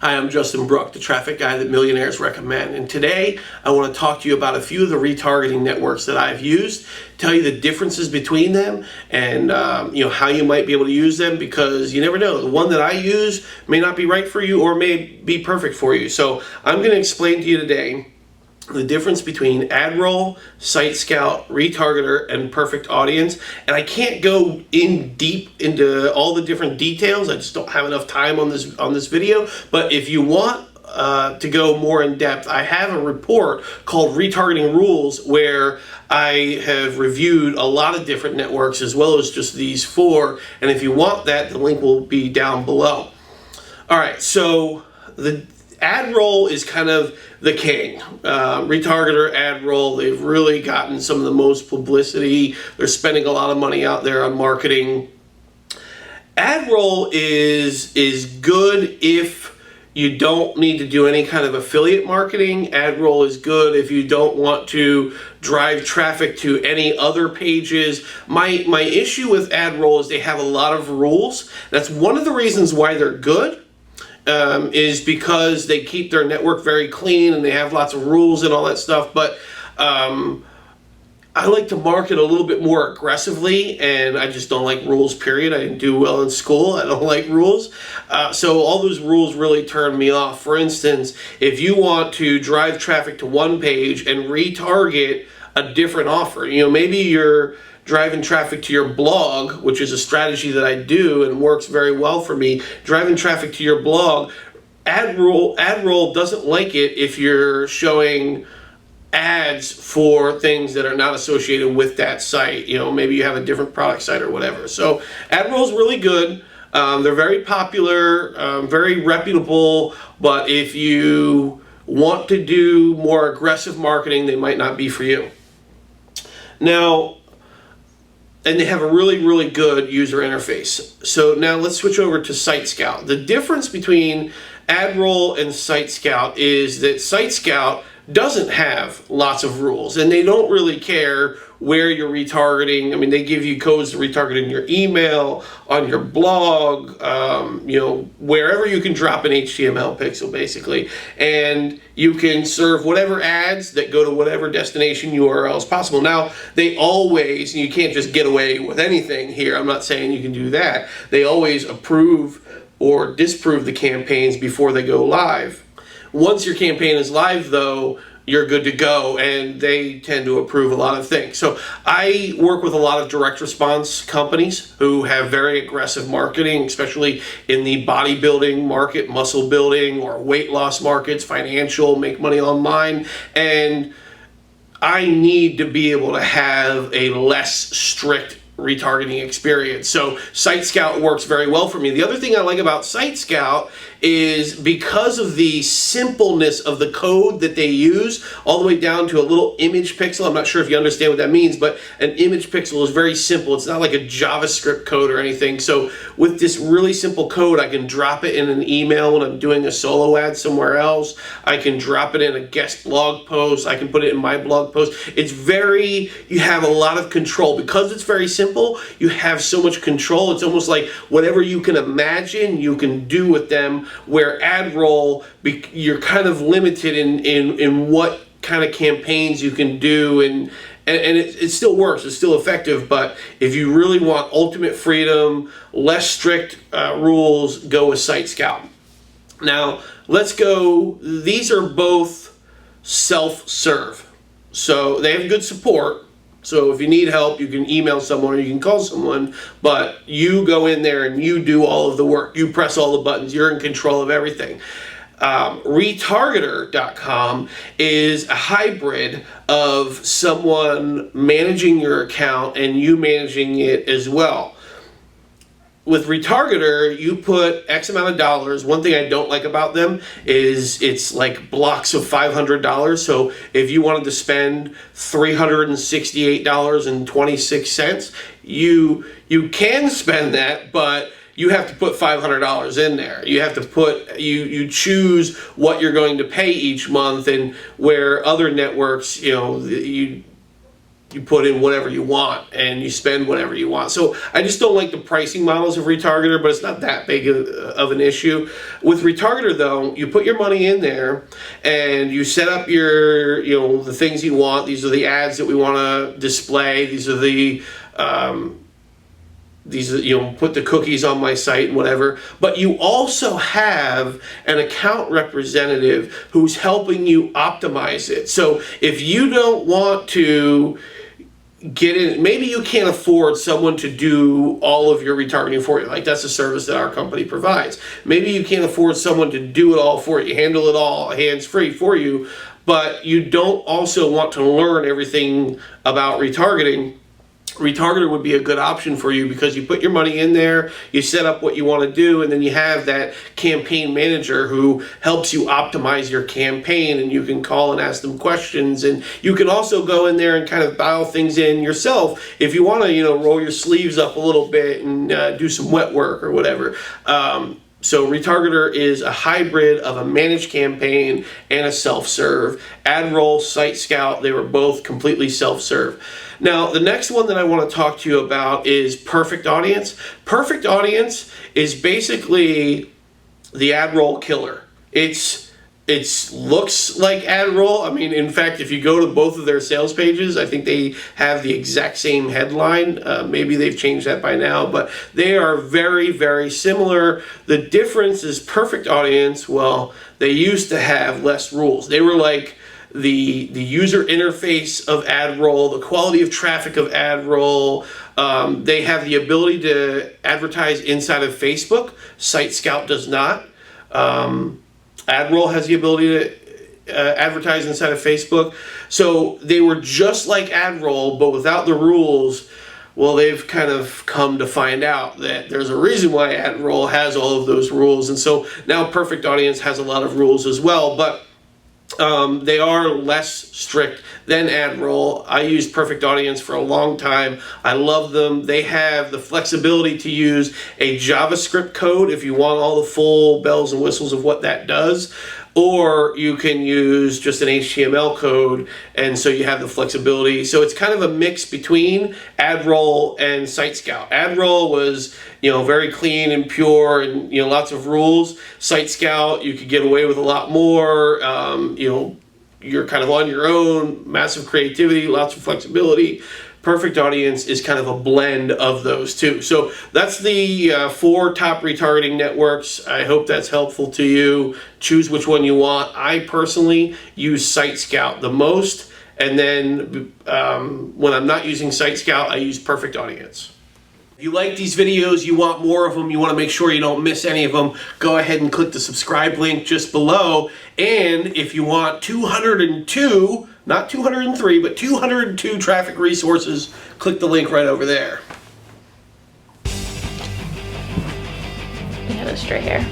Hi, I'm Justin Brooke, the traffic guy that millionaires recommend. And today I want to talk to you about a few of the retargeting networks that I've used, tell you the differences between them and how you might be able to use them, because you never know. The one that I use may not be right for you or may be perfect for you. So I'm going to explain to you today the difference between AdRoll, SiteScout, Retargeter, and PerfectAudience. And I can't go in deep into all the different details. I just don't have enough time on this video. But if you want to go more in depth, I have a report called Retargeting Rules where I have reviewed a lot of different networks as well as just these four. And if you want that, the link will be down below. All right, so the AdRoll is kind of the king. Retargeter, AdRoll, they've really gotten some of the most publicity. They're spending a lot of money out there on marketing. AdRoll is good if you don't need to do any kind of affiliate marketing. AdRoll is good if you don't want to drive traffic to any other pages. My issue with AdRoll is they have a lot of rules. That's one of the reasons why they're good. Is because they keep their network very clean and they have lots of rules and all that stuff. But I like to market a little bit more aggressively, and I just don't like rules, period. I didn't do well in school. I don't like rules. So all those rules really turn me off. For instance, if you want to drive traffic to one page and retarget a different offer, maybe you're driving traffic to your blog, which is a strategy that I do and works very well for me. Driving traffic to your blog, AdRoll doesn't like it if you're showing ads for things that are not associated with that site. Maybe you have a different product site or whatever. So AdRoll is really good. They're very popular, very reputable, but if you want to do more aggressive marketing, they might not be for you. Now, and they have a really, really good user interface. So now let's switch over to SiteScout. The difference between AdRoll and SiteScout is that SiteScout doesn't have lots of rules, and they don't really care where you're retargeting. I mean, they give you codes to retarget in your email, on your blog, wherever you can drop an HTML pixel, basically. And you can serve whatever ads that go to whatever destination URL is possible. Now, they always, you can't just get away with anything here. I'm not saying you can do that. They always approve or disapprove the campaigns before they go live. Once your campaign is live, though, you're good to go, and they tend to approve a lot of things. So I work with a lot of direct response companies who have very aggressive marketing, especially in the bodybuilding market, muscle building, or weight loss markets, financial, make money online. And I need to be able to have a less strict retargeting experience. So SiteScout works very well for me. The other thing I like about SiteScout is because of the simpleness of the code that they use, all the way down to a little image pixel. I'm not sure if you understand what that means, but an image pixel is very simple. It's not like a JavaScript code or anything. So with this really simple code, I can drop it in an email when I'm doing a solo ad somewhere else. I can drop it in a guest blog post. I can put it in my blog post. You have a lot of control. Because it's very simple, you have so much control. It's almost like whatever you can imagine, you can do with them, where AdRoll, you're kind of limited in what kind of campaigns you can do, and it still works, it's still effective. But if you really want ultimate freedom, less strict rules, go with SiteScout. Now, let's go. These are both self-serve, so they have good support. So if you need help, you can email someone or you can call someone, but you go in there and you do all of the work. You press all the buttons. You're in control of everything. Retargeter.com is a hybrid of someone managing your account and you managing it as well. With Retargeter, you put X amount of dollars. One thing I don't like about them is it's like blocks of $500. So if you wanted to spend $368.26, you can spend that, but you have to put $500 in there. You have to put, you choose what you're going to pay each month, and where other networks, put in whatever you want and you spend whatever you want. So I just don't like the pricing models of Retargeter, but it's not that big of an issue. With Retargeter though, you put your money in there and you set up your, the things you want. These are the ads that we want to display. These are the, put the cookies on my site and whatever, but you also have an account representative who's helping you optimize it. So if you don't want to get in, maybe you can't afford someone to do all of your retargeting for you. Like that's a service that our company provides. Maybe you can't afford someone to do it all for you, handle it all hands-free for you, but you don't also want to learn everything about retargeting. Retargeter would be a good option for you because you put your money in there, you set up what you want to do, and then you have that campaign manager who helps you optimize your campaign, and you can call and ask them questions, and you can also go in there and kind of dial things in yourself if you want to, roll your sleeves up a little bit and do some wet work or whatever. So Retargeter is a hybrid of a managed campaign and a self-serve. AdRoll, SiteScout, they were both completely self-serve. Now, the next one that I want to talk to you about is PerfectAudience. PerfectAudience is basically the AdRoll killer. It looks like AdRoll. I mean, in fact, if you go to both of their sales pages, I think they have the exact same headline. Maybe they've changed that by now, but they are very, very similar. The difference is PerfectAudience, well, they used to have less rules. They were like the user interface of AdRoll, the quality of traffic of AdRoll. They have the ability to advertise inside of Facebook. SiteScout does not. AdRoll has the ability to advertise inside of Facebook. So they were just like AdRoll, but without the rules. Well, they've kind of come to find out that there's a reason why AdRoll has all of those rules. And so now PerfectAudience has a lot of rules as well, but they are less strict than AdRoll. I used PerfectAudience for a long time. I love them. They have the flexibility to use a JavaScript code if you want all the full bells and whistles of what that does, or you can use just an HTML code, and so you have the flexibility. So it's kind of a mix between AdRoll and SiteScout. AdRoll was, very clean and pure, and lots of rules. SiteScout, you could get away with a lot more. You're kind of on your own, massive creativity, lots of flexibility. PerfectAudience is kind of a blend of those two. So that's the 4 top retargeting networks. I hope that's helpful to you. Choose which one you want. I personally use SiteScout the most, and then when I'm not using SiteScout, I use PerfectAudience. If you like these videos, you want more of them, you want to make sure you don't miss any of them, go ahead and click the subscribe link just below. And if you want 202, not 203, but 202 traffic resources, click the link right over there. You have a straight hair.